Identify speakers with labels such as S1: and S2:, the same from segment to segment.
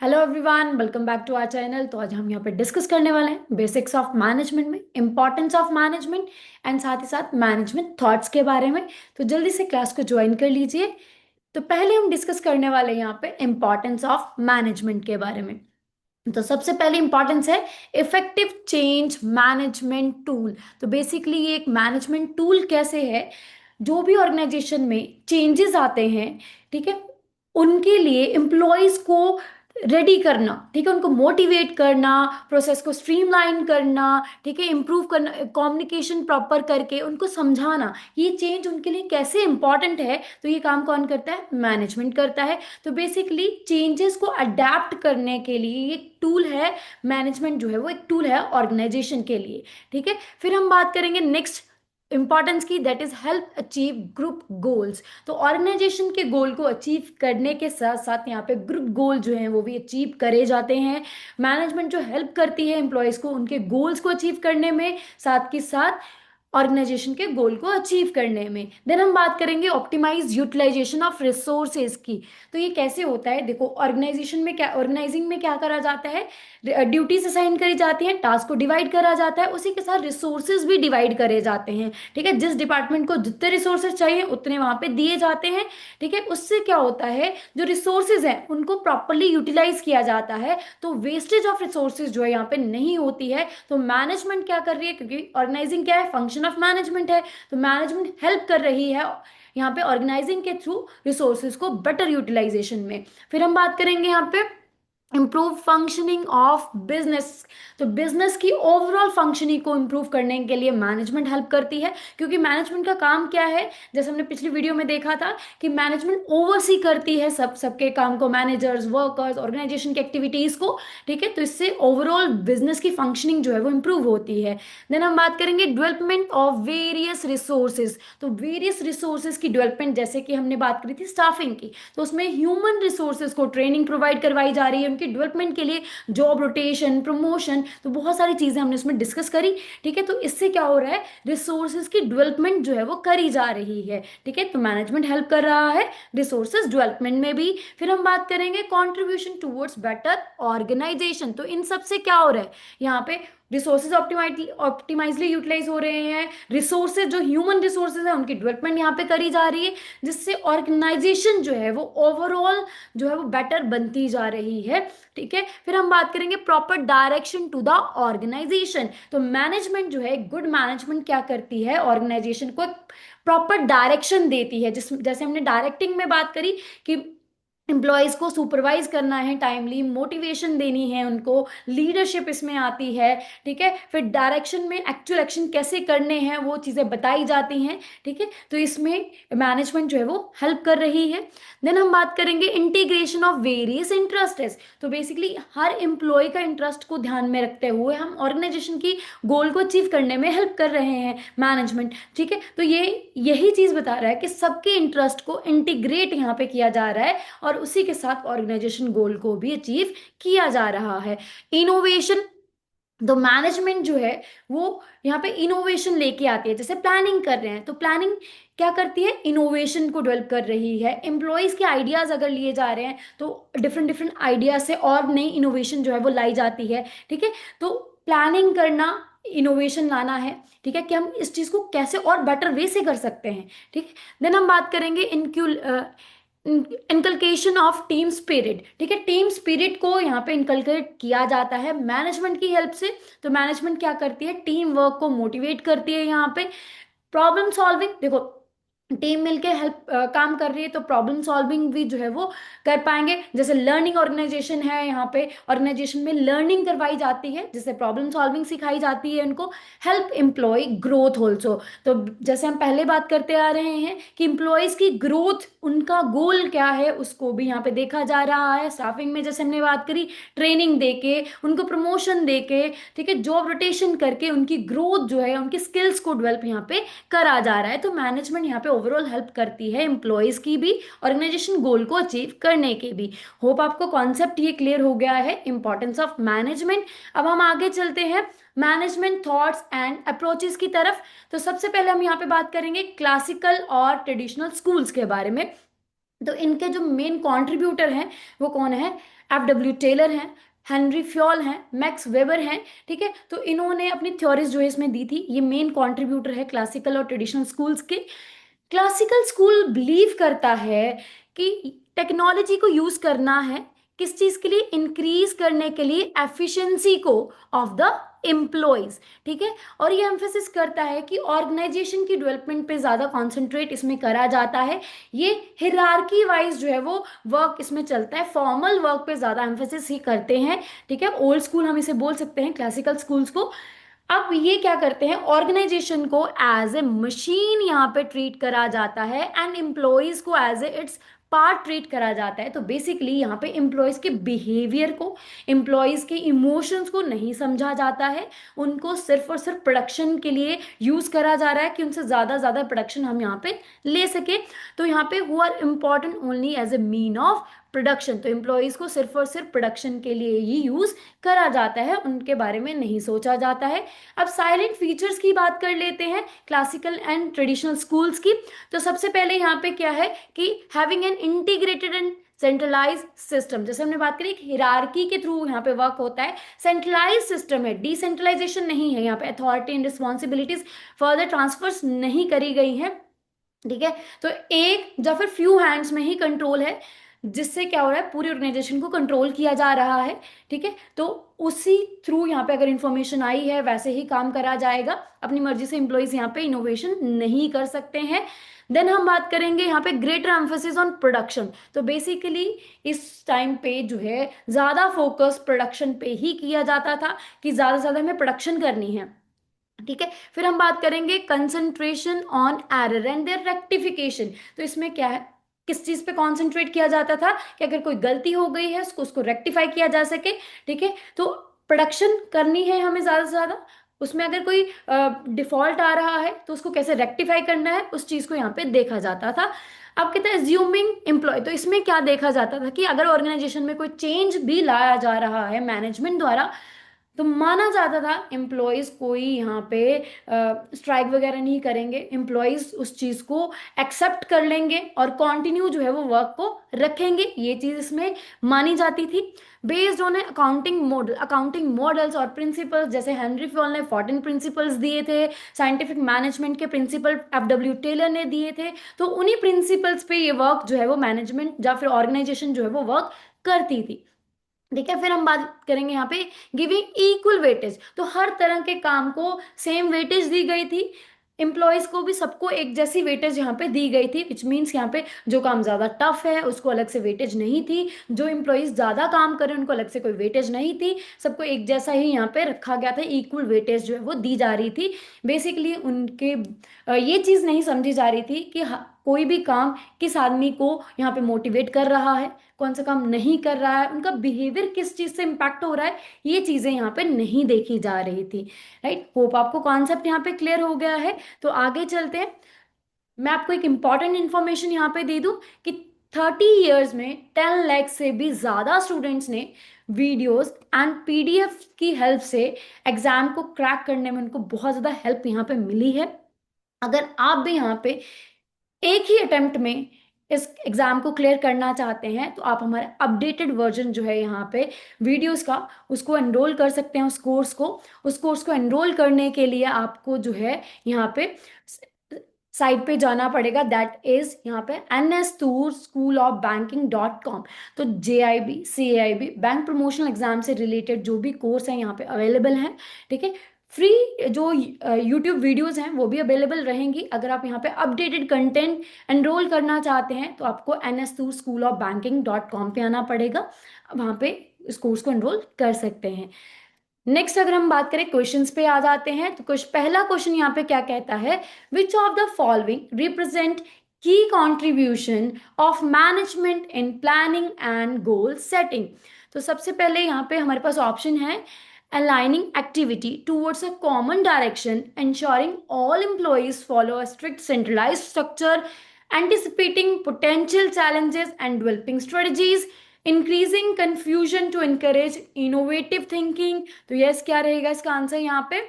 S1: Hello everyone, welcome back to our channel. तो आज हम यहाँ पे डिस्कस करने वाले हैं बेसिक्स ऑफ मैनेजमेंट में इंपॉर्टेंस ऑफ मैनेजमेंट एंड साथ ही साथ मैनेजमेंट थॉट्स के बारे में। तो जल्दी से क्लास को ज्वाइन कर लीजिए। तो पहले हम डिस्कस करने वाले हैं यहाँ पे इंपॉर्टेंस ऑफ मैनेजमेंट के बारे में। तो सबसे पहले इंपॉर्टेंस है इफेक्टिव चेंज मैनेजमेंट टूल। तो बेसिकली ये एक मैनेजमेंट टूल कैसे है, जो भी ऑर्गेनाइजेशन में चेंजेस आते हैं, ठीक है, उनके लिए एम्प्लॉयज को रेडी करना, ठीक है, उनको मोटिवेट करना, प्रोसेस को स्ट्रीमलाइन करना, ठीक है, इम्प्रूव करना, कम्युनिकेशन प्रॉपर करके उनको समझाना ये चेंज उनके लिए कैसे इंपॉर्टेंट है। तो ये काम कौन करता है? मैनेजमेंट करता है। तो बेसिकली चेंजेस को अडेप्ट करने के लिए एक टूल है। मैनेजमेंट जो है वो एक टूल है ऑर्गेनाइजेशन के लिए। ठीक है, फिर हम बात करेंगे नेक्स्ट इंपॉर्टेंस की, that is help achieve group goals. तो ऑर्गेनाइजेशन के गोल को अचीव करने के साथ साथ यहाँ पे ग्रुप गोल जो हैं वो भी अचीव करे जाते हैं। मैनेजमेंट जो हेल्प करती है एम्प्लॉयज को उनके गोल्स को अचीव करने में, साथ के साथ ऑर्गेनाइजेशन के गोल को अचीव करने में। देन हम बात करेंगे ऑप्टिमाइज यूटिलाइजेशन ऑफ रिसोर्सेज की। तो ये कैसे होता है? देखो, ऑर्गेनाइजेशन में क्या, ऑर्गेनाइजिंग में क्या करा जाता है, ड्यूटीज असाइन करी जाती हैं, टास्क को डिवाइड करा जाता है, उसी के साथ रिसोर्सेज भी डिवाइड करे जाते हैं। ठीक है, जिस डिपार्टमेंट को जितने रिसोर्सेज चाहिए उतने वहां पे दिए जाते हैं। ठीक है, उससे क्या होता है, जो रिसोर्सेज हैं उनको प्रॉपरली यूटिलाइज किया जाता है, तो वेस्टेज ऑफ रिसोर्सेज जो है यहाँ पे नहीं होती है। तो मैनेजमेंट क्या कर रही है, क्योंकि ऑर्गेनाइजिंग क्या है, फंक्शन ऑफ मैनेजमेंट है, तो मैनेजमेंट हेल्प कर रही है यहाँ पे ऑर्गेनाइजिंग के थ्रू रिसोर्सेज को बेटर यूटिलाइजेशन में। फिर हम बात करेंगे यहाँ पे इम्प्रूव फंक्शनिंग ऑफ बिजनेस। तो बिजनेस की ओवरऑल फंक्शनिंग को इम्प्रूव करने के लिए मैनेजमेंट हेल्प करती है, क्योंकि मैनेजमेंट का काम क्या है, जैसे हमने पिछली वीडियो में देखा था कि मैनेजमेंट ओवरसी करती है सबके काम को, मैनेजर्स, वर्कर्स, ऑर्गेनाइजेशन की एक्टिविटीज को। ठीक है, तो इससे ओवरऑल बिजनेस की फंक्शनिंग जो है वो इम्प्रूव होती है। देन हम बात करेंगे डेवलपमेंट ऑफ वेरियस रिसोर्सेज। तो वेरियस रिसोर्सेज की डेवलपमेंट, जैसे कि हमने बात करी थी स्टाफिंग की, तो उसमें ह्यूमन रिसोर्सेज को ट्रेनिंग प्रोवाइड करवाई जा रही है उनकी डेवलपमेंट के लिए, जॉब रोटेशन, प्रमोशन, तो बहुत सारी चीजें हमने उसमें डिस्कस करी। ठीक है, तो इससे क्या हो रहा है, रिसोर्सेज की डेवलपमेंट जो है वो करी जा रही है। ठीक है, तो मैनेजमेंट हेल्प कर रहा है रिसोर्सेज डेवलपमेंट में भी। फिर हम बात करेंगे कंट्रीब्यूशन टुवर्ड्स बेटर ऑर्गेनाइजेशन। तो इन सब से क्या हो रहा है, यहाँ पे रिसोर्सेज ऑप्टिमाइजली यूटिलाइज हो रहे हैं, रिसोर्सेज जो ह्यूमन रिसोर्सेज है उनकी डेवलपमेंट यहाँ पे करी जा रही है, जिससे ऑर्गेनाइजेशन जो है वो ओवरऑल जो है वो बेटर बनती जा रही है। ठीक है, फिर हम बात करेंगे proper direction to the organization. तो मैनेजमेंट जो है, गुड मैनेजमेंट क्या करती है, ऑर्गेनाइजेशन को प्रॉपर डायरेक्शन देती है। जैसे हमने डायरेक्टिंग में बात करी कि एम्प्लॉयज को सुपरवाइज करना है, टाइमली मोटिवेशन देनी है उनको, लीडरशिप इसमें आती है। ठीक है, फिर डायरेक्शन में एक्चुअल एक्शन कैसे करने हैं वो चीज़ें बताई जाती हैं। ठीक है, तो इसमें मैनेजमेंट जो है वो हेल्प कर रही है। देन हम बात करेंगे इंटीग्रेशन ऑफ वेरियस इंटरेस्ट्स। तो बेसिकली हर एम्प्लॉय का इंटरेस्ट को ध्यान में रखते हुए हम ऑर्गेनाइजेशन की गोल को अचीव करने में हेल्प कर रहे हैं मैनेजमेंट। ठीक है, तो ये यही चीज़ बता रहा है कि सबके इंटरेस्ट को इंटीग्रेट यहाँ पे किया जा रहा है और उसी के साथ ऑर्गेनाइजेशन गोल को भी अचीव किया जा रहा है। इनोवेशन, तो मैनेजमेंट जो है वो यहाँ पे इनोवेशन लेके आती है। जैसे प्लानिंग कर रहे हैं तो प्लानिंग क्या करती है, इनोवेशन को डेवलप कर रही है। एम्प्लॉयज के आइडियाज अगर लिए जा रहे हैं तो डिफरेंट डिफरेंट आइडियाज से और नई इनोवेशन जो है वो लाई जाती है। ठीक है, तो प्लानिंग करना, इनोवेशन लाना है। ठीक है, कि हम इस चीज को कैसे और बेटर वे से कर सकते हैं। ठीक है, देन हम बात करेंगे इनकलकेशन ऑफ टीम स्पिरिट। ठीक है, टीम स्पिरिट को यहाँ पे इनकलकेट किया जाता है मैनेजमेंट की हेल्प से। तो मैनेजमेंट क्या करती है, टीम वर्क को मोटिवेट करती है। यहाँ पे प्रॉब्लम सॉल्विंग, देखो टीम मिलके हेल्प काम कर रही है तो प्रॉब्लम सॉल्विंग भी जो है वो कर पाएंगे। जैसे लर्निंग ऑर्गेनाइजेशन है, यहाँ पे ऑर्गेनाइजेशन में लर्निंग करवाई जाती है जिससे प्रॉब्लम सॉल्विंग सिखाई जाती है उनको। Help employ growth also. तो जैसे हम पहले बात करते आ रहे हैं कि एम्प्लॉयज की ग्रोथ, उनका गोल क्या है उसको भी यहाँ पे देखा जा रहा है। स्टाफिंग में जैसे हमने बात करी, ट्रेनिंग देके, उनको प्रमोशन देके, ठीक है, जॉब रोटेशन करके उनकी ग्रोथ जो है, उनकी स्किल्स को डेवलप यहाँ पे करा जा रहा है। तो मैनेजमेंट यहाँ पे ओवरऑल हेल्प करती है एम्प्लॉयज की भी, ऑर्गेनाइजेशन गोल को अचीव करने के भी। होप आपको कॉन्सेप्ट ये क्लियर हो गया है, इंपॉर्टेंस ऑफ मैनेजमेंट। अब हम आगे चलते हैं मैनेजमेंट थॉट्स एंड अप्रोचेस की तरफ। तो सबसे पहले हम यहाँ पे बात करेंगे क्लासिकल और ट्रेडिशनल स्कूल्स के बारे में। तो इनके जो मेन कंट्रीब्यूटर हैं वो कौन है, F.W. टेलर हैं, हेनरी फ्योल हैं, मैक्स वेबर हैं। ठीक है, तो इन्होंने अपनी थ्योरीज जो है इसमें दी थी। ये मेन कंट्रीब्यूटर है क्लासिकल और ट्रेडिशनल स्कूल्स के। क्लासिकल स्कूल बिलीव करता है कि टेक्नोलॉजी को यूज करना है किस चीज के लिए, इंक्रीज करने के लिए एफिशिएंसी को ऑफ द एम्प्लॉयज। ठीक है, और ये एम्फेसिस करता है कि ऑर्गेनाइजेशन की डेवलपमेंट पे ज्यादा कॉन्सेंट्रेट इसमें करा जाता है। ये हिरार्की वाइज जो है वो वर्क इसमें चलता है, फॉर्मल वर्क पे ज्यादा एम्फेसिस ही करते हैं। ठीक है, ओल्ड स्कूल हम इसे बोल सकते हैं क्लासिकल स्कूल्स को। अब ये क्या करते हैं, ऑर्गेनाइजेशन को एज ए मशीन यहाँ पे ट्रीट करा जाता है एंड एम्प्लॉयज को as a its part treat करा जाता है। तो बेसिकली यहाँ पे एम्प्लॉयज के बिहेवियर को, एम्प्लॉयज के इमोशंस को नहीं समझा जाता है। उनको सिर्फ और सिर्फ प्रोडक्शन के लिए यूज करा जा रहा है कि उनसे ज्यादा प्रोडक्शन हम यहाँ पे ले सके। तो यहाँ पे who are important only as a mean of production. तो एम्प्लॉयज को सिर्फ और सिर्फ प्रोडक्शन के लिए ही यूज करा जाता है, उनके बारे में नहीं सोचा जाता है। अब साइलेंट फीचर्स की बात कर लेते हैं क्लासिकल एंड ट्रेडिशनल स्कूल्स की। तो सबसे पहले यहाँ पे क्या है कि having an integrated and centralize system. जैसे हमने बात करी, एक हिरार्की के थ्रू यहाँ पे वर्क होता है, सेंट्रलाइज सिस्टम है, डिसेंट्रलाइजेशन नहीं है। यहाँ पे authority and responsibilities further transfers नहीं करी गई हैं। ठीक है, तो एक या फिर फ्यू हैंड्स में ही कंट्रोल है, जिससे क्या हो रहा है, पूरी ऑर्गेनाइजेशन को कंट्रोल किया जा रहा है। ठीक है, तो उसी थ्रू यहाँ पे अगर इंफॉर्मेशन आई है वैसे ही काम करा जाएगा। अपनी मर्जी से एम्प्लॉयज यहाँ पे इनोवेशन नहीं कर सकते हैं। देन हम बात करेंगे यहाँ पे ग्रेटर एम्फोसिस ऑन प्रोडक्शन। तो बेसिकली इस टाइम पे जो है ज्यादा फोकस प्रोडक्शन पे ही किया जाता था कि ज्यादा से ज्यादा हमें प्रोडक्शन करनी है। ठीक है, फिर हम बात करेंगे concentration on error and their rectification. तो इसमें क्या है, किस चीज पे कंसंट्रेट किया जाता था कि अगर कोई गलती हो गई है उसको रेक्टिफाई किया जा सके। ठीक है, तो प्रोडक्शन करनी है हमें ज्यादा से ज्यादा, उसमें अगर कोई डिफॉल्ट आ रहा है तो उसको कैसे रेक्टिफाई करना है उस चीज को यहाँ पे देखा जाता था। अब कहते हैं एज्यूमिंग एम्प्लॉय। तो इसमें क्या देखा जाता था कि अगर ऑर्गेनाइजेशन में कोई चेंज भी लाया जा रहा है मैनेजमेंट द्वारा, तो माना जाता था एम्प्लॉयज कोई यहाँ पे स्ट्राइक वगैरह नहीं करेंगे, एम्प्लॉयज उस चीज को एक्सेप्ट कर लेंगे और कंटिन्यू जो है वो वर्क को रखेंगे। ये चीज इसमें मानी जाती थी। बेस्ड ऑन अकाउंटिंग मॉडल्स और प्रिंसिपल्स, जैसे हेनरी फ्योल ने 14 प्रिंसिपल्स दिए थे, साइंटिफिक मैनेजमेंट के प्रिंसिपल F.W. टेलर ने दिए थे। तो उन्हीं प्रिंसिपल्स पे ये वर्क जो है वो मैनेजमेंट या फिर ऑर्गेनाइजेशन जो है वो वर्क करती थी। ठीक है, फिर हम बात करेंगे यहाँ पे गिविंग इक्वल वेटेज। तो हर तरह के काम को सेम वेटेज दी गई थी, एम्प्लॉयज को भी सबको एक जैसी वेटेज यहाँ पे दी गई थी। विच मीन्स यहाँ पे जो काम ज्यादा टफ है उसको अलग से वेटेज नहीं थी, जो एम्प्लॉयज ज्यादा काम करें उनको अलग से कोई वेटेज नहीं थी, सबको एक जैसा ही यहाँ पे रखा गया था, इक्वल वेटेज जो है वो दी जा रही थी। बेसिकली उनके ये चीज नहीं समझी जा रही थी कि कोई भी काम किस आदमी को यहाँ पे मोटिवेट कर रहा है, कौन सा काम नहीं कर रहा है, उनका बिहेवियर किस चीज से इम्पैक्ट हो रहा है, ये चीजें यहाँ पे नहीं देखी जा रही थी। राइट, होप आपको कॉन्सेप्ट यहाँ पे क्लियर हो गया है। तो आगे चलते हैं, मैं आपको एक इंपॉर्टेंट इंफॉर्मेशन यहाँ पे दे दूं कि 30 ईयर्स में 10 लाख से भी ज्यादा स्टूडेंट्स ने वीडियोस एंड पीडीएफ की हेल्प से एग्जाम को क्रैक करने में उनको बहुत ज्यादा हेल्प यहाँ पे मिली है। अगर आप भी यहाँ पे एक ही अटेम्प्ट में इस एग्जाम को क्लियर करना चाहते हैं तो आप हमारे अपडेटेड वर्जन जो है यहाँ पे वीडियोस का, उसको एनरोल कर सकते हैं। उस कोर्स को एनरोल करने के लिए आपको जो है यहाँ पे साइट पे जाना पड़ेगा, दैट इज यहाँ पे NSToor School of Banking.com। तो JIB CAIB bank promotional exam से रिलेटेड जो भी कोर्स है यहाँ पे अवेलेबल हैं। ठीक है, फ्री जो यूट्यूब वीडियोस हैं वो भी अवेलेबल रहेंगी। अगर आप यहाँ पे अपडेटेड कंटेंट एनरोल करना चाहते हैं तो आपको NSToor School of Banking.com पे आना पड़ेगा, वहाँ पे इस कोर्स को एनरोल कर सकते हैं। नेक्स्ट अगर हम बात करें क्वेश्चंस पे आ जाते हैं, तो कुछ पहला क्वेश्चन यहाँ पे क्या कहता है, which of the following represent की contribution of management in planning and goal setting. तो सबसे पहले यहाँ पे हमारे पास ऑप्शन है, aligning activity towards a common direction, ensuring all employees follow a strict centralized structure, anticipating potential challenges and developing strategies, increasing confusion to encourage innovative thinking। तो yes क्या रहेगा इसका आंसर यहाँ पे,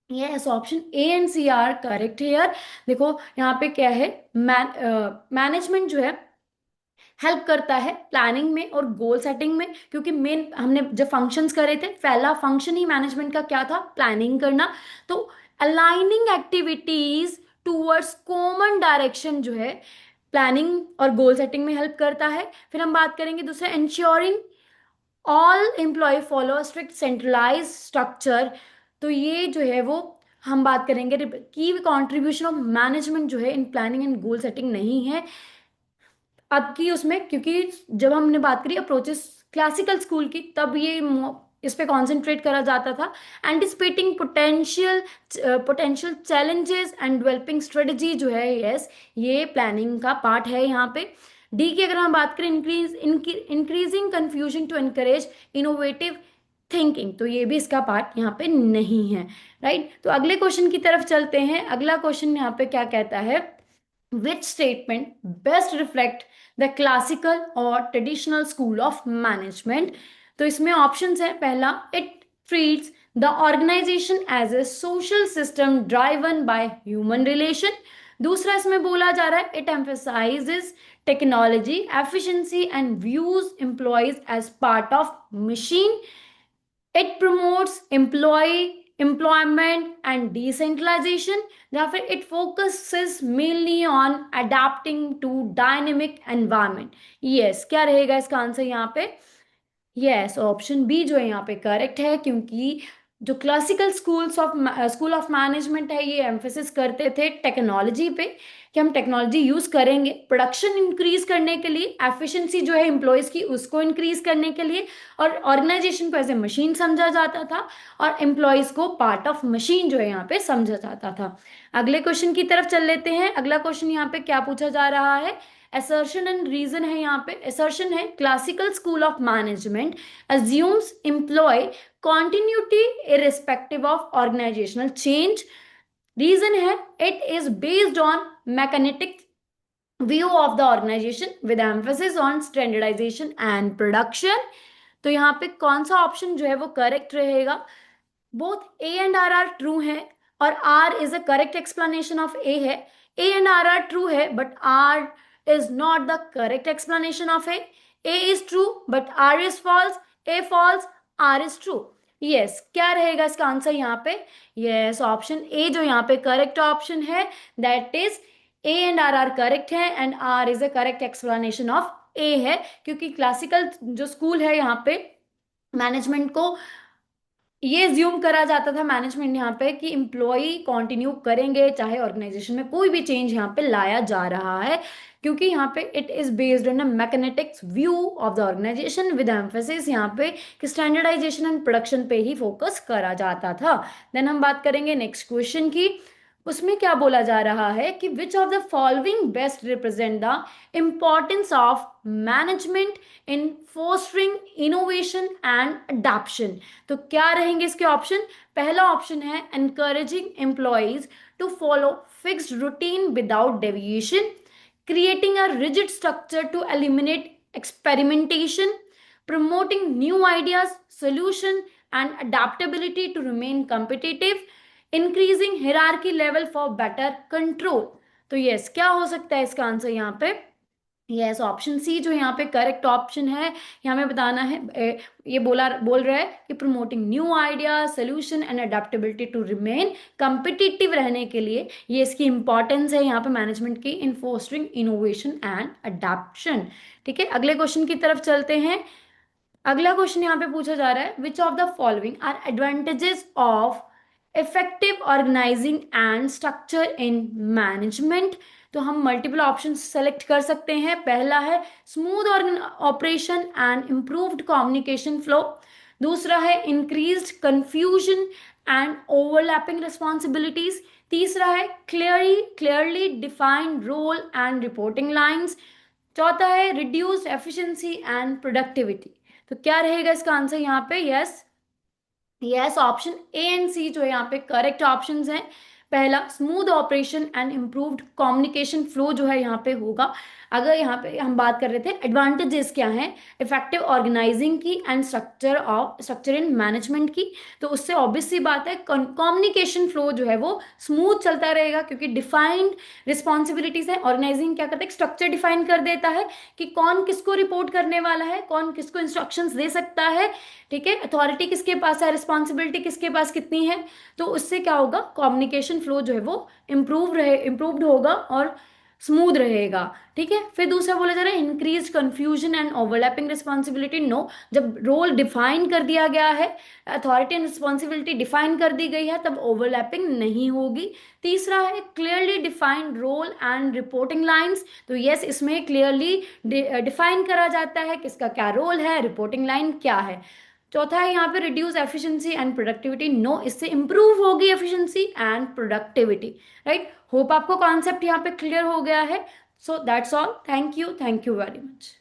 S1: yes option A and C are correct है यार। देखो यहाँ पे क्या है, मैनेजमेंट जो है हेल्प करता है प्लानिंग में और गोल सेटिंग में, क्योंकि मेन हमने जब फंक्शंस करे थे, पहला फंक्शन ही मैनेजमेंट का क्या था, प्लानिंग करना। तो aligning activities towards common direction जो है प्लानिंग और गोल सेटिंग में हेल्प करता है। फिर हम बात करेंगे दूसरा, ensuring all employ follow strict centralize structure. तो ये जो है वो हम बात करेंगे की कंट्रीब्यूशन ऑफ मैनेजमेंट जो है इन प्लानिंग एंड गोल सेटिंग नहीं है अब की उसमें, क्योंकि जब हमने बात करी अप्रोचेस क्लासिकल स्कूल की, तब ये इस पे कॉन्सेंट्रेट करा जाता था। Anticipating potential challenges and developing strategy जो है, यस, ये प्लानिंग का पार्ट है यहाँ पे। डी की अगर हम बात करें, increasing confusion to encourage innovative thinking, तो ये भी इसका पार्ट यहाँ पे नहीं है। राइट, तो अगले क्वेश्चन की तरफ चलते हैं। अगला क्वेश्चन यहाँ पे क्या कहता है, which statement best reflect the classical or traditional school of management? तो इसमें ऑप्शंस है, पहला, it treats the organization as a social system driven by human relation। दूसरा इसमें बोला जा रहा है, it emphasizes technology efficiency and views employees as part of machine। It promotes employment and decentralization, या फिर it focuses mainly on adapting to dynamic environment. Yes, क्या रहेगा इसका आंसर यहाँ पे? यस, ऑप्शन बी जो है यहाँ पे करेक्ट है, क्योंकि जो क्लासिकल स्कूल ऑफ मैनेजमेंट है, ये एम्फेसिस करते थे टेक्नोलॉजी पे, कि हम टेक्नोलॉजी यूज करेंगे प्रोडक्शन इंक्रीज करने के लिए, एफिशिएंसी जो है एम्प्लॉयज की उसको इंक्रीज करने के लिए, और ऑर्गेनाइजेशन को एज ए मशीन समझा जाता था, और एम्प्लॉयज को पार्ट ऑफ मशीन जो है यहाँ पे समझा जाता था। अगले क्वेश्चन की तरफ चल लेते हैं। अगला क्वेश्चन यहाँ पे क्या पूछा जा रहा है, assertion एंड रीजन है। यहाँ पे assertion है, classical school of management assumes employee continuity irrespective of organizational change। Reason है, it is based on mechanistic view of the organization with emphasis on standardization and production। तो यहाँ पे कौन सा ऑप्शन जो है वो करेक्ट रहेगा? Both A and R true है, और R is a correct explanation of A है। ए एंड आर ट्रू है, but R is not the correct explanation of A. A is true but R is false, A false, R is true. Yes, क्या रहेगा इसका answer यहाँ पे? Yes, option ए जो यहाँ पे करेक्ट ऑप्शन है, that is A and R correct है, and R is a correct explanation of A है, क्योंकि क्लासिकल जो स्कूल है यहाँ पे मैनेजमेंट को ये ज्यूम करा जाता था, मैनेजमेंट यहाँ पे, कि एम्प्लॉय कंटिन्यू करेंगे चाहे ऑर्गेनाइजेशन में कोई भी चेंज यहाँ पे लाया जा रहा है, क्योंकि यहाँ पे it is based on a mechanistic view of the organization with emphasis यहाँ पे कि स्टैंडर्डाइजेशन एंड प्रोडक्शन पे ही फोकस करा जाता था। देन हम बात करेंगे नेक्स्ट क्वेश्चन की। उसमें क्या बोला जा रहा है कि which of the following best represent the importance of management in fostering innovation and adoption. तो क्या रहेंगे इसके ऑप्शन? पहला ऑप्शन है, encouraging employees to follow fixed routine without deviation, creating a rigid structure to eliminate experimentation, promoting new ideas, solution, and adaptability to remain competitive, increasing hierarchy level for better control। तो yes, क्या हो सकता है इसका answer यहाँ पे? Yes, option C जो यहाँ पे करेक्ट ऑप्शन है। यहाँ हमें बताना है, ये बोल रहा है कि promoting new idea, solution and adaptability to remain competitive रहने के लिए, ये इसकी इंपॉर्टेंस है यहाँ पे मैनेजमेंट की इन फोस्टरिंग इनोवेशन एंड अडेप्शन। ठीक है, अगले क्वेश्चन की तरफ चलते हैं। अगला क्वेश्चन यहाँ पे पूछा जा रहा है, which of the following are advantages of effective organizing and structure in management. तो हम मल्टीपल ऑप्शन सेलेक्ट कर सकते हैं। पहला है smooth operation and improved communication flow. दूसरा है increased confusion and overlapping responsibilities. तीसरा है clearly defined role and reporting lines. चौथा है रिड्यूस्ड एफिशिएंसी एंड प्रोडक्टिविटी। तो क्या रहेगा इसका आंसर यहाँ पे? यस, ऑप्शन ए एंड सी जो है यहाँ पे करेक्ट ऑप्शंस हैं। पहला smooth operation and improved communication flow जो है यहाँ पे होगा। अगर यहाँ पे हम बात कर रहे थे एडवांटेजेस क्या हैं इफेक्टिव ऑर्गेनाइजिंग की एंड स्ट्रक्चर इन मैनेजमेंट की, तो उससे ऑब्वियस सी बात है कम्युनिकेशन फ्लो जो है वो स्मूथ चलता रहेगा, क्योंकि डिफाइंड रिस्पॉन्सिबिलिटीज है। ऑर्गेनाइजिंग क्या करता है, स्ट्रक्चर डिफाइन कर देता है कि कौन किसको रिपोर्ट करने वाला है, कौन किसको इंस्ट्रक्शंस दे सकता है, ठीक है, अथॉरिटी किसके पास है, रिस्पॉन्सिबिलिटी किसके पास कितनी है। तो उससे क्या होगा, कम्युनिकेशन फ्लो जो है वो इम्प्रूव्ड होगा और स्मूथ रहेगा। ठीक है, फिर दूसरा बोला जा रहा है increase confusion and overlapping responsibility. No, जब रोल डिफाइन कर दिया गया है, अथॉरिटी एंड रिस्पॉन्सिबिलिटी डिफाइन कर दी गई है, तब ओवरलैपिंग नहीं होगी। तीसरा है clearly defined role and reporting lines. तो यस, इसमें क्लियरली डिफाइन करा जाता है किसका क्या रोल है, रिपोर्टिंग लाइन क्या है। चौथा है यहाँ पे reduce efficiency and productivity. No, इससे इंप्रूव होगी efficiency and productivity. Right, hope आपको कॉन्सेप्ट यहाँ पे क्लियर हो गया है। So that's all, thank you very much.